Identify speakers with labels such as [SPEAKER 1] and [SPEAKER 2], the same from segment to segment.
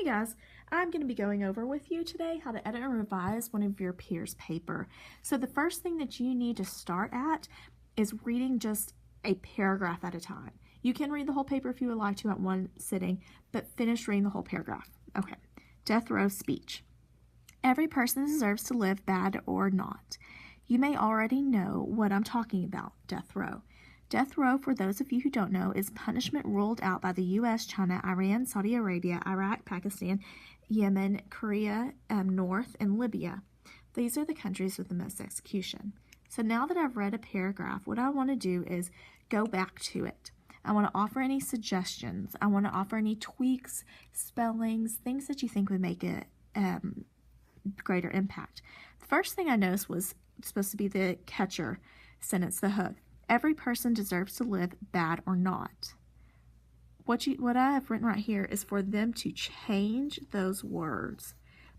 [SPEAKER 1] Hey guys, I'm going to be going over with you today how to edit and revise one of your peers' paper. So the first thing that you need to start at is reading just a paragraph at a time. You can read the whole paper if you would like to at one sitting, but finish reading the whole paragraph. Okay, death row speech. Every person deserves to live, bad or not. You may already know what I'm talking about, death row. Death row, for those of you who don't know, is punishment ruled out by the U.S., China, Iran, Saudi Arabia, Iraq, Pakistan, Yemen, Korea, North, and Libya. These are the countries with the most execution. So now that I've read a paragraph, what I want to do is go back to it. I want to offer any suggestions. I want to offer any tweaks, spellings, things that you think would make it greater impact. The first thing I noticed was supposed to be the catcher sentence, the hook. Every person deserves to live, bad or not. What I have written right here is for them to change those words,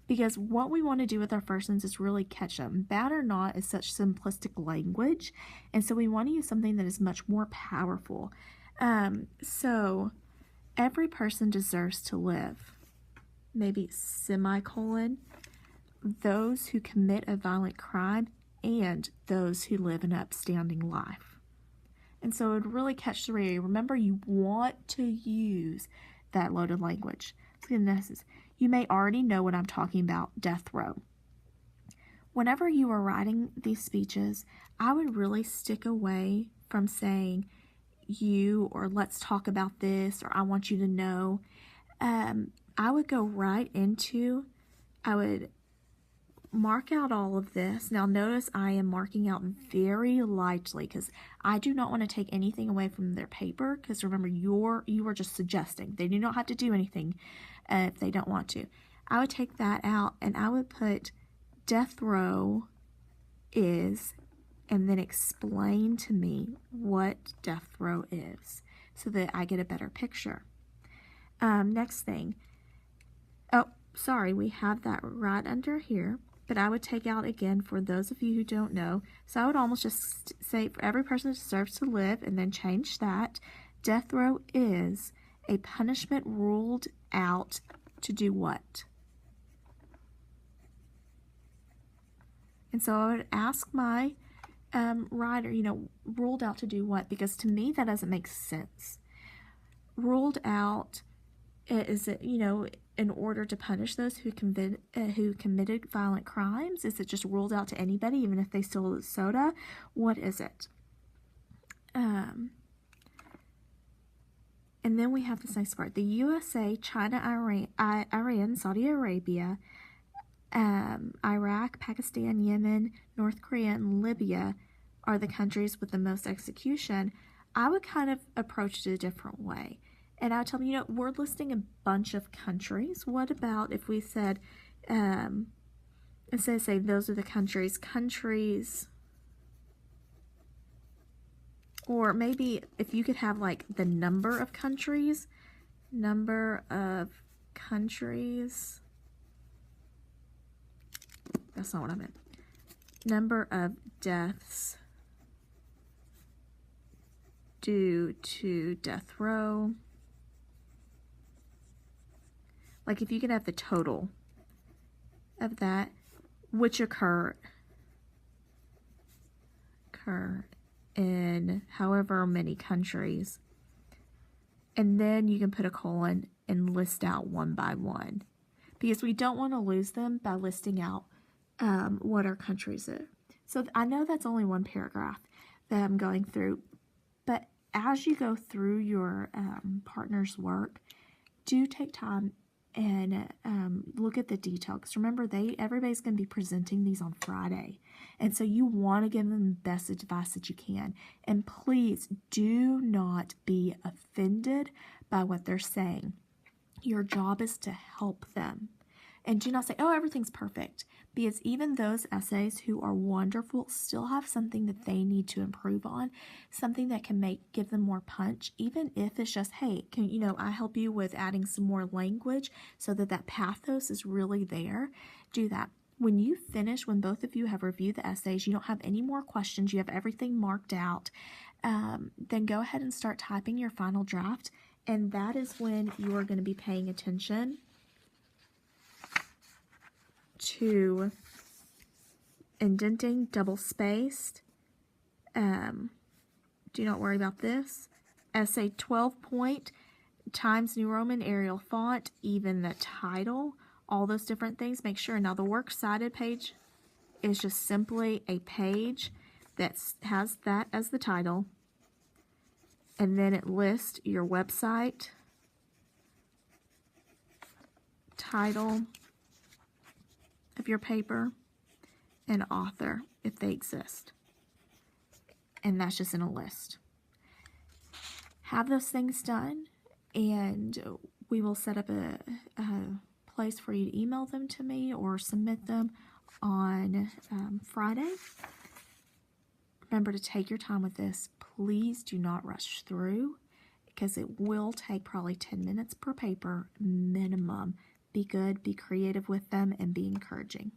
[SPEAKER 1] because what we want to do with our first sentence is really catch them. Bad or not is such simplistic language, and so we want to use something that is much more powerful. So every person deserves to live. Maybe semicolon. Those who commit a violent crime and those who live an upstanding life. And so it would really catch the reader. Remember, you want to use that loaded language. You may already know what I'm talking about, death row. Whenever you are writing these speeches, I would really stick away from saying you or let's talk about this or I want you to know. I would go right into, I would mark out all of this. Now notice I am marking out very lightly because I do not want to take anything away from their paper, because remember, you are just suggesting. They do not have to do anything if they don't want to. I would take that out and I would put death row is, and then explain to me what death row is so that I get a better picture. Next thing. Oh, sorry, we have that right under here. But I would take out again for those of you who don't know. So I would almost just say for every person deserves to live and then change that. Death row is a punishment ruled out to do what? And so I would ask my writer, ruled out to do what? Because to me that doesn't make sense. Ruled out, is it, in order to punish those who committed violent crimes? Is it just ruled out to anybody, even if they stole soda? What is it? And then we have this next part. The USA, China, Iran, Saudi Arabia, Iraq, Pakistan, Yemen, North Korea, and Libya are the countries with the most execution. I would kind of approach it a different way. And I would tell them, we're listing a bunch of countries. What about if we said, instead of saying those are the countries, or maybe if you could have like the number of countries, that's not what I meant. Number of deaths due to death row. Like if you could have the total of that, which occur in however many countries, and then you can put a colon and list out one by one, because we don't want to lose them by listing out what our countries are. So I know that's only one paragraph that I'm going through, but as you go through your partner's work, do take time and look at the detail, because remember, everybody's going to be presenting these on Friday, and so you want to give them the best advice that you can. And please do not be offended by what they're saying. Your job is to help them, and do not say, oh, everything's perfect, because even those essays who are wonderful still have something that they need to improve on, something that can give them more punch, even if it's just, hey, I help you with adding some more language so that pathos is really there. Do that. When you finish, when both of you have reviewed the essays, you don't have any more questions, you have everything marked out, then go ahead and start typing your final draft, and that is when you are going to be paying attention to indenting, double spaced. Do not worry about this. Essay 12 point, Times New Roman, Arial font, even the title, all those different things. Make sure. Now the works cited page is just simply a page that has that as the title, and then it lists your website, title of your paper, and author if they exist. And that's just in a list. Have those things done, and we will set up a place for you to email them to me or submit them on Friday. Remember to take your time with this. Please do not rush through, because it will take probably 10 minutes per paper minimum. Be good, be creative with them, and be encouraging.